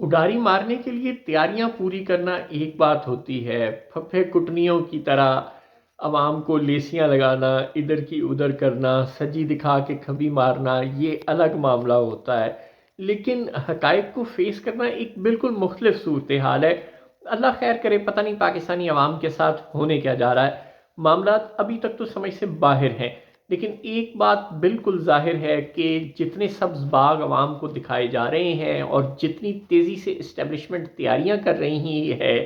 اڈاری مارنے کے لیے تیاریاں پوری کرنا ایک بات ہوتی ہے، پھپھے کٹنیوں کی طرح عوام کو لیسیاں لگانا، ادھر کی ادھر کرنا، سجی دکھا کے کھبی مارنا، یہ الگ معاملہ ہوتا ہے۔ لیکن حقائق کو فیس کرنا ایک بالکل مختلف صورتحال ہے۔ اللہ خیر کرے، پتہ نہیں پاکستانی عوام کے ساتھ ہونے کیا جا رہا ہے۔ معاملات ابھی تک تو سمجھ سے باہر ہیں، لیکن ایک بات بالکل ظاہر ہے کہ جتنے سبز باغ عوام کو دکھائے جا رہے ہیں اور جتنی تیزی سے اسٹیبلشمنٹ تیاریاں کر رہی ہے،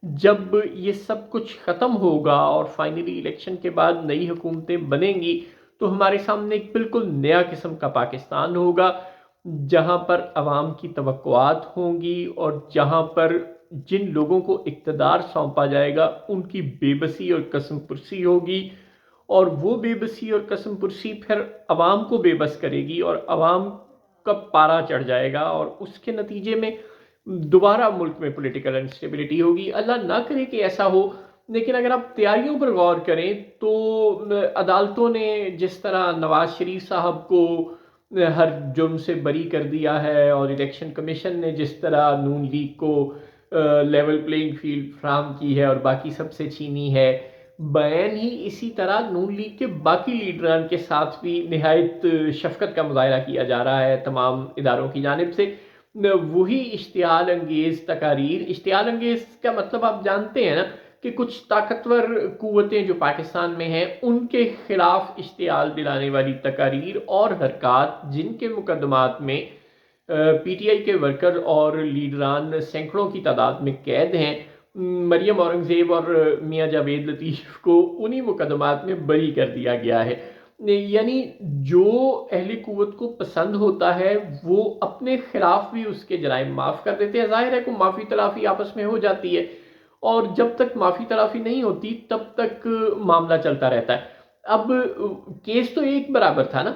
جب یہ سب کچھ ختم ہوگا اور فائنلی الیکشن کے بعد نئی حکومتیں بنیں گی تو ہمارے سامنے ایک بالکل نیا قسم کا پاکستان ہوگا، جہاں پر عوام کی توقعات ہوں گی اور جہاں پر جن لوگوں کو اقتدار سونپا جائے گا ان کی بے بسی اور قسم پرسی ہوگی، اور وہ بے بسی اور قسم پرسی پھر عوام کو بے بس کرے گی اور عوام کا پارا چڑھ جائے گا، اور اس کے نتیجے میں دوبارہ ملک میں پولیٹیکل انسٹیبلٹی ہوگی۔ اللہ نہ کرے کہ ایسا ہو، لیکن اگر آپ تیاریوں پر غور کریں تو عدالتوں نے جس طرح نواز شریف صاحب کو ہر جرم سے بری کر دیا ہے، اور الیکشن کمیشن نے جس طرح نون لیگ کو لیول پلینگ فیلڈ فراہم کی ہے اور باقی سب سے چھینی ہے، بین ہی اسی طرح نون لیگ کے باقی لیڈران کے ساتھ بھی نہایت شفقت کا مظاہرہ کیا جا رہا ہے تمام اداروں کی جانب سے۔ وہی اشتعال انگیز تقاریر، اشتعال انگیز کا مطلب آپ جانتے ہیں نا کہ کچھ طاقتور قوتیں جو پاکستان میں ہیں ان کے خلاف اشتعال دلانے والی تقاریر اور حرکات، جن کے مقدمات میں پی ٹی آئی کے ورکر اور لیڈران سینکڑوں کی تعداد میں قید ہیں۔ مریم اورنگزیب اور میاں جاوید لطیف کو انہی مقدمات میں بری کر دیا گیا ہے۔ یعنی جو اہل قوت کو پسند ہوتا ہے وہ اپنے خلاف بھی اس کے جرائم معاف کر دیتے ہیں۔ ظاہر ہے کہ معافی تلافی آپس میں ہو جاتی ہے، اور جب تک معافی تلافی نہیں ہوتی تب تک معاملہ چلتا رہتا ہے۔ اب کیس تو ایک برابر تھا نا،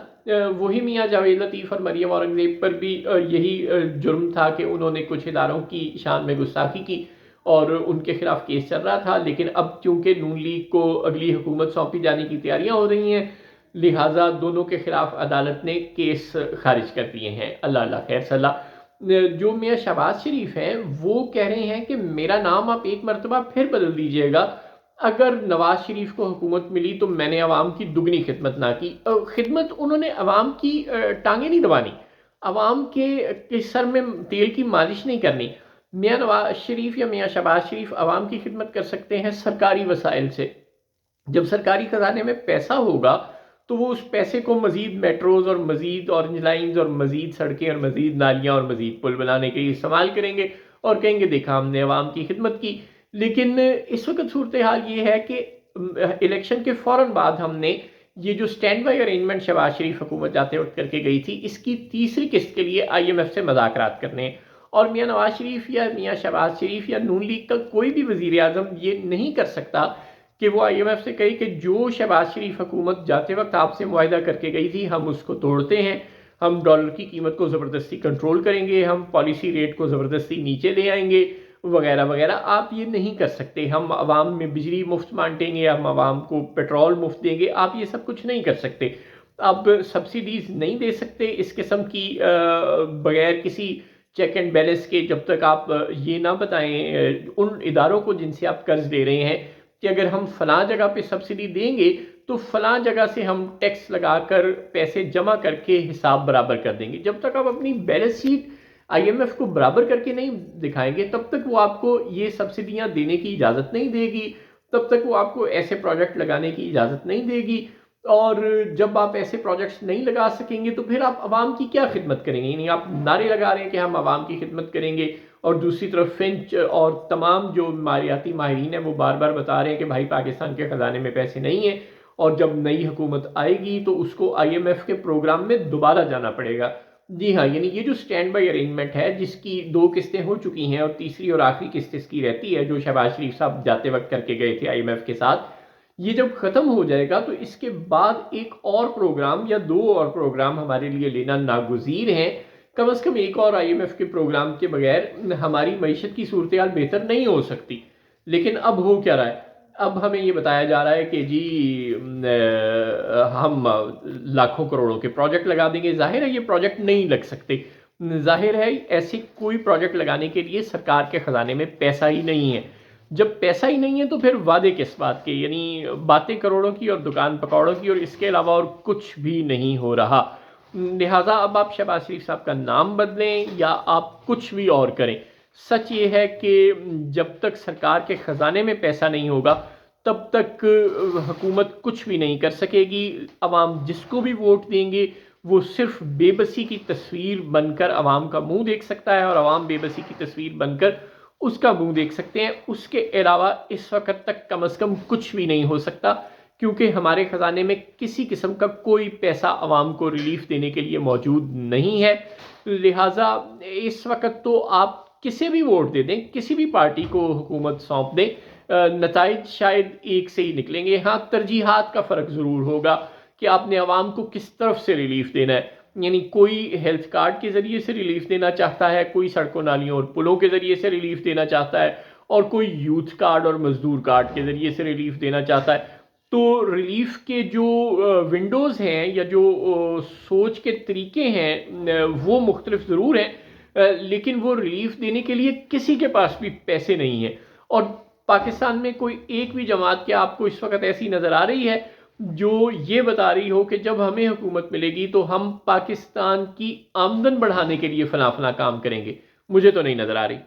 وہی میاں جاوید لطیف اور مریم اورنگزیب پر بھی یہی جرم تھا کہ انہوں نے کچھ اداروں کی شان میں گستاخی کی اور ان کے خلاف کیس چل رہا تھا، لیکن اب چونکہ نون لیگ کو اگلی حکومت سونپی جانے کی تیاریاں ہو رہی ہیں، لہٰذا دونوں کے خلاف عدالت نے کیس خارج کر دیے ہیں۔ اللہ اللہ خیر صلاح۔ جو میاں شہباز شریف ہیں وہ کہہ رہے ہیں کہ میرا نام آپ ایک مرتبہ پھر بدل دیجئے گا، اگر نواز شریف کو حکومت ملی تو میں نے عوام کی دگنی خدمت نہ کی۔ خدمت انہوں نے عوام کی ٹانگیں نہیں دبانی، عوام کے سر میں تیل کی مالش نہیں کرنی۔ میاں نواز شریف یا میاں شہباز شریف عوام کی خدمت کر سکتے ہیں سرکاری وسائل سے۔ جب سرکاری خزانے میں پیسہ ہوگا تو وہ اس پیسے کو مزید میٹروز اور مزید اورنج لائنز اور مزید سڑکیں اور مزید نالیاں اور مزید پل بنانے کے لیے استعمال کریں گے اور کہیں گے دیکھا ہم نے عوام کی خدمت کی۔ لیکن اس وقت صورتحال یہ ہے کہ الیکشن کے فوراً بعد ہم نے یہ جو سٹینڈ بائی ارینجمنٹ شہباز شریف حکومت جاتے وقت کر کے گئی تھی، اس کی تیسری قسط کے لیے آئی ایم ایف سے مذاکرات کرنے ہیں، اور میاں نواز شریف یا میاں شہباز شریف یا نون لیگ کا کوئی بھی وزیر اعظم یہ نہیں کر سکتا کہ وہ آئی ایم ایف سے کہی کہ جو شہباز شریف حکومت جاتے وقت آپ سے معاہدہ کر کے گئی تھی ہم اس کو توڑتے ہیں، ہم ڈالر کی قیمت کو زبردستی کنٹرول کریں گے، ہم پالیسی ریٹ کو زبردستی نیچے لے آئیں گے وغیرہ وغیرہ۔ آپ یہ نہیں کر سکتے۔ ہم عوام میں بجلی مفت بانٹیں گے، ہم عوام کو پیٹرول مفت دیں گے، آپ یہ سب کچھ نہیں کر سکتے۔ آپ سبسیڈیز نہیں دے سکتے اس قسم کی بغیر کسی چیک اینڈ بیلنس کے، جب تک آپ یہ نہ بتائیں ان اداروں کو جن سے آپ قرض لے رہے ہیں کہ اگر ہم فلاں جگہ پہ سبسڈی دیں گے تو فلاں جگہ سے ہم ٹیکس لگا کر پیسے جمع کر کے حساب برابر کر دیں گے۔ جب تک آپ اپنی بیلنس شیٹ آئی ایم ایف کو برابر کر کے نہیں دکھائیں گے تب تک وہ آپ کو یہ سبسڈیاں دینے کی اجازت نہیں دے گی، تب تک وہ آپ کو ایسے پروجیکٹ لگانے کی اجازت نہیں دے گی، اور جب آپ ایسے پروجیکٹس نہیں لگا سکیں گے تو پھر آپ عوام کی کیا خدمت کریں گے؟ یعنی آپ نعرے لگا رہے ہیں کہ ہم عوام کی خدمت کریں گے، اور دوسری طرف فنچ اور تمام جو مالیاتی ماہرین ہیں وہ بار بار بتا رہے ہیں کہ بھائی پاکستان کے خزانے میں پیسے نہیں ہیں، اور جب نئی حکومت آئے گی تو اس کو آئی ایم ایف کے پروگرام میں دوبارہ جانا پڑے گا۔ جی ہاں، یعنی یہ جو سٹینڈ بائی ارینجمنٹ ہے جس کی 2 قسطیں ہو چکی ہیں اور تیسری اور آخری قسط اس کی رہتی ہے جو شہباز شریف صاحب جاتے وقت کر کے گئے تھے آئی ایم ایف کے ساتھ، یہ جب ختم ہو جائے گا تو اس کے بعد ایک اور پروگرام یا 2 اور پروگرام ہمارے لیے لینا ناگزیر ہیں۔ کم از کم ایک اور آئی ایم ایف کے پروگرام کے بغیر ہماری معیشت کی صورتحال بہتر نہیں ہو سکتی۔ لیکن اب ہو کیا رہا ہے؟ اب ہمیں یہ بتایا جا رہا ہے کہ جی ہم لاکھوں کروڑوں کے پروجیکٹ لگا دیں گے۔ ظاہر ہے یہ پروجیکٹ نہیں لگ سکتے۔ ظاہر ہے ایسے کوئی پروجیکٹ لگانے کے لیے سرکار کے خزانے میں پیسہ ہی نہیں ہے. جب پیسہ ہی نہیں ہے تو پھر وعدے کس بات کے؟ یعنی باتیں کروڑوں کی اور دکان پکوڑوں کی، اور اس کے علاوہ اور کچھ بھی نہیں ہو رہا. لہٰذا اب آپ شہباز شریف صاحب کا نام بدلیں یا آپ کچھ بھی اور کریں، سچ یہ ہے کہ جب تک سرکار کے خزانے میں پیسہ نہیں ہوگا تب تک حکومت کچھ بھی نہیں کر سکے گی. عوام جس کو بھی ووٹ دیں گے وہ صرف بے بسی کی تصویر بن کر عوام کا منہ دیکھ سکتا ہے، اور عوام بے بسی کی تصویر بن کر اس کا منہ دیکھ سکتے ہیں. اس کے علاوہ اس وقت تک کم از کم کچھ بھی نہیں ہو سکتا، کیونکہ ہمارے خزانے میں کسی قسم کا کوئی پیسہ عوام کو ریلیف دینے کے لیے موجود نہیں ہے. لہٰذا اس وقت تو آپ کسی بھی ووٹ دے دیں، کسی بھی پارٹی کو حکومت سونپ دیں، نتائج شاید ایک سے ہی نکلیں گے. ہاں، ترجیحات کا فرق ضرور ہوگا کہ آپ نے عوام کو کس طرف سے ریلیف دینا ہے. یعنی کوئی ہیلتھ کارڈ کے ذریعے سے ریلیف دینا چاہتا ہے، کوئی سڑکوں نالیوں اور پلوں کے ذریعے سے ریلیف دینا چاہتا ہے، اور کوئی یوتھ کارڈ اور مزدور کارڈ کے ذریعے سے ریلیف دینا چاہتا ہے. تو ریلیف کے جو ونڈوز ہیں یا جو سوچ کے طریقے ہیں وہ مختلف ضرور ہیں، لیکن وہ ریلیف دینے کے لیے کسی کے پاس بھی پیسے نہیں ہیں. اور پاکستان میں کوئی ایک بھی جماعت کیا آپ کو اس وقت ایسی نظر آ رہی ہے جو یہ بتا رہی ہو کہ جب ہمیں حکومت ملے گی تو ہم پاکستان کی آمدن بڑھانے کے لیے فلاں فلاں کام کریں گے؟ مجھے تو نہیں نظر آ رہی.